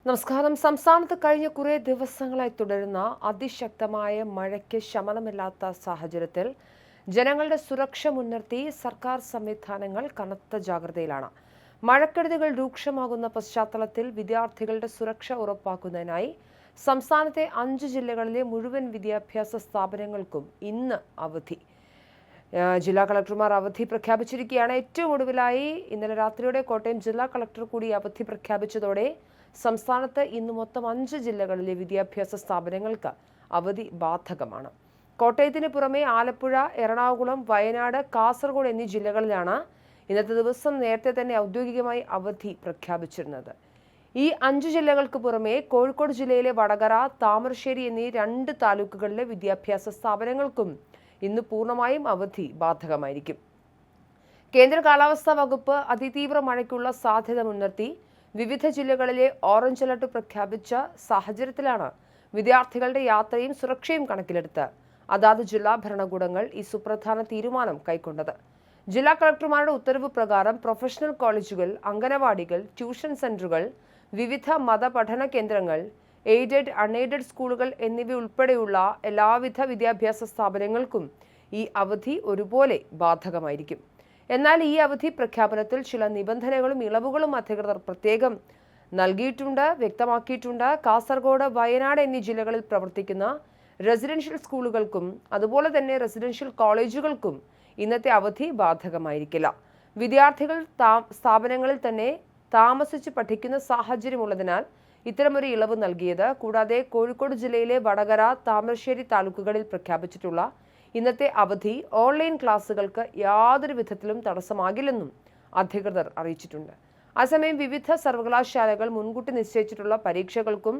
നമസ്കാരം. സംസ്ഥാനത്ത് കഴിഞ്ഞ കുറേ ദിവസങ്ങളായി തുടരുന്ന അതിശക്തമായ മഴയ്ക്ക് ശമനമില്ലാത്ത സാഹചര്യത്തിൽ ജനങ്ങളുടെ സുരക്ഷ മുൻനിർത്തി സർക്കാർ സംവിധാനങ്ങൾ കനത്ത ജാഗ്രതയിലാണ്. മഴക്കെടുതികൾ രൂക്ഷമാകുന്ന പശ്ചാത്തലത്തിൽ വിദ്യാർത്ഥികളുടെ സുരക്ഷ ഉറപ്പാക്കുന്നതിനായി സംസ്ഥാനത്തെ 5 ജില്ലകളിലെ മുഴുവൻ വിദ്യാഭ്യാസ സ്ഥാപനങ്ങൾക്കും ഇന്ന് അവധി. ജില്ലാ കളക്ടർമാർ അവധി പ്രഖ്യാപിച്ചിരിക്കുകയാണ്. ഏറ്റവും ഒടുവിലായി ഇന്നലെ രാത്രിയോടെ കോട്ടയം ജില്ലാ കളക്ടർ കൂടി അവധി പ്രഖ്യാപിച്ചതോടെ സംസ്ഥാനത്ത് ഇന്ന് മൊത്തം 5 ജില്ലകളിലെ വിദ്യാഭ്യാസ സ്ഥാപനങ്ങൾക്ക് അവധി ബാധകമാണ്. കോട്ടയത്തിന് പുറമെ ആലപ്പുഴ, എറണാകുളം, വയനാട്, കാസർഗോഡ് എന്നീ ജില്ലകളിലാണ് ഇന്നത്തെ ദിവസം നേരത്തെ തന്നെ ഔദ്യോഗികമായി അവധി പ്രഖ്യാപിച്ചിരുന്നത്. ഈ 5 ജില്ലകൾക്ക് പുറമെ കോഴിക്കോട് ജില്ലയിലെ വടകര, താമരശ്ശേരി എന്നീ 2 താലൂക്കുകളിലെ വിദ്യാഭ്യാസ സ്ഥാപനങ്ങൾക്കും ഇന്ന് പൂർണ്ണമായും അവധി ബാധകമായിരിക്കും. കേന്ദ്ര കാലാവസ്ഥാ വകുപ്പ് അതിതീവ്ര മഴയ്ക്കുള്ള സാധ്യത മുൻനിർത്തി വിവിധ ജില്ലകളിലെ ഓറഞ്ച് അലർട്ട് പ്രഖ്യാപിച്ച സാഹചര്യത്തിലാണ് വിദ്യാർത്ഥികളുടെ യാത്രയും സുരക്ഷയും കണക്കിലെടുത്ത് അതാത് ജില്ലാ ഭരണകൂടങ്ങൾ ഈ സുപ്രധാന തീരുമാനം കൈക്കൊണ്ടത്. ജില്ലാ കളക്ടർമാരുടെ ഉത്തരവ് പ്രകാരം പ്രൊഫഷണൽ കോളേജുകൾ, അംഗനവാടികൾ, ട്യൂഷൻ സെന്ററുകൾ, വിവിധ മതപഠന കേന്ദ്രങ്ങൾ, എയ്ഡഡ്, അൺഎയ്ഡഡ് സ്കൂളുകൾ എന്നിവയുൾപ്പെടെയുള്ള എല്ലാവിധ വിദ്യാഭ്യാസ സ്ഥാപനങ്ങൾക്കും ഈ അവധി ഒരുപോലെ ബാധകമായിരിക്കും. എന്നാൽ ഈ അവധി പ്രഖ്യാപനത്തിൽ ചില നിബന്ധനകളും ഇളവുകളും അധികൃതർ പ്രത്യേകം വ്യക്തമാക്കിയിട്ടുണ്ട്. കാസർഗോഡ്, വയനാട് എന്നീ ജില്ലകളിൽ പ്രവർത്തിക്കുന്ന റെസിഡൻഷ്യൽ സ്കൂളുകൾക്കും അതുപോലെ തന്നെ റെസിഡൻഷ്യൽ കോളേജുകൾക്കും ഇന്നത്തെ അവധി ബാധകമായിരിക്കില്ല. വിദ്യാർത്ഥികൾ സ്ഥാപനങ്ങളിൽ തന്നെ താമസിച്ച് പഠിക്കുന്ന സാഹചര്യമുള്ളതിനാൽ ഇത്തരമൊരു ഇളവ് നൽകിയത്. കൂടാതെ കോഴിക്കോട് ജില്ലയിലെ വടകര, താമരശ്ശേരി താലൂക്കുകളിൽ പ്രഖ്യാപിച്ചിട്ടുള്ള ഇന്നത്തെ അവധി ഓൺലൈൻ ക്ലാസുകൾക്ക് യാതൊരു വിധത്തിലും തടസ്സമാകില്ലെന്നും അധികൃതർ അറിയിച്ചിട്ടുണ്ട്. അതേസമയം വിവിധ സർവകലാശാലകൾ മുൻകൂട്ടി നിശ്ചയിച്ചിട്ടുള്ള പരീക്ഷകൾക്കും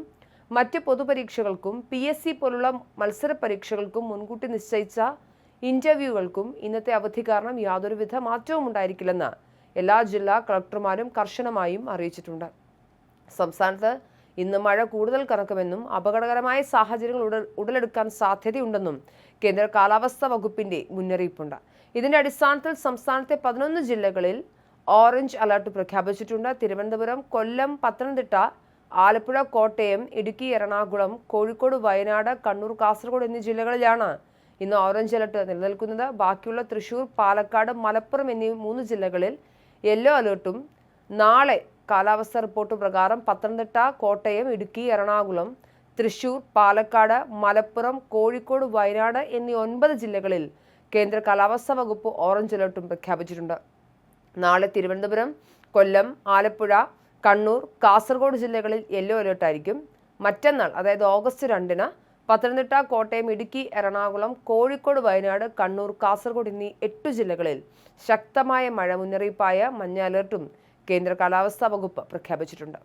മറ്റ് പൊതുപരീക്ഷകൾക്കും PSC പോലുള്ള മത്സര പരീക്ഷകൾക്കും മുൻകൂട്ടി നിശ്ചയിച്ച ഇന്റർവ്യൂകൾക്കും ഇന്നത്തെ അവധി കാരണം യാതൊരുവിധ മാറ്റവും ഉണ്ടായിരിക്കില്ലെന്ന് എല്ലാ ജില്ലാ കളക്ടർമാരും കർശനമായും അറിയിച്ചിട്ടുണ്ട്. സംസ്ഥാനത്ത് ഇന്ന് മഴ കൂടുതൽ കനക്കുമെന്നും അപകടകരമായ സാഹചര്യങ്ങൾ ഉടലെടുക്കാൻ സാധ്യതയുണ്ടെന്നും കേന്ദ്ര കാലാവസ്ഥാ വകുപ്പിന്റെ മുന്നറിയിപ്പുണ്ട്. ഇതിന്റെ അടിസ്ഥാനത്തിൽ സംസ്ഥാനത്തെ 11 ജില്ലകളിൽ ഓറഞ്ച് അലർട്ട് പ്രഖ്യാപിച്ചിട്ടുണ്ട്. തിരുവനന്തപുരം, കൊല്ലം, പത്തനംതിട്ട, ആലപ്പുഴ, കോട്ടയം, ഇടുക്കി, എറണാകുളം, കോഴിക്കോട്, വയനാട്, കണ്ണൂർ, കാസർഗോഡ് എന്നീ ജില്ലകളിലാണ് ഇന്ന് ഓറഞ്ച് അലർട്ട് നിലനിൽക്കുന്നത്. ബാക്കിയുള്ള തൃശൂർ, പാലക്കാട്, മലപ്പുറം എന്നീ 3 ജില്ലകളിൽ യെല്ലോ അലർട്ടും. നാളെ കാലാവസ്ഥാ റിപ്പോർട്ട് പ്രകാരം പത്തനംതിട്ട, കോട്ടയം, ഇടുക്കി, എറണാകുളം, തൃശൂർ, പാലക്കാട്, മലപ്പുറം, കോഴിക്കോട്, വയനാട് എന്നീ 9 ജില്ലകളിൽ കേന്ദ്ര കാലാവസ്ഥാ വകുപ്പ് ഓറഞ്ച് അലർട്ടും പ്രഖ്യാപിച്ചിട്ടുണ്ട്. നാളെ തിരുവനന്തപുരം, കൊല്ലം, ആലപ്പുഴ, കണ്ണൂർ, കാസർഗോഡ് ജില്ലകളിൽ യെല്ലോ അലർട്ട് ആയിരിക്കും. മറ്റന്നാൾ അതായത് ഓഗസ്റ്റ് 2-ന് പത്തനംതിട്ട, കോട്ടയം, ഇടുക്കി, എറണാകുളം, കോഴിക്കോട്, വയനാട്, കണ്ണൂർ, കാസർഗോഡ് എന്നീ 8 ജില്ലകളിൽ ശക്തമായ മഴ മുന്നറിയിപ്പായ മഞ്ഞ അലർട്ടും കേന്ദ്ര കാലാവസ്ഥാ വകുപ്പ് പ്രഖ്യാപിച്ചിട്ടുണ്ട്.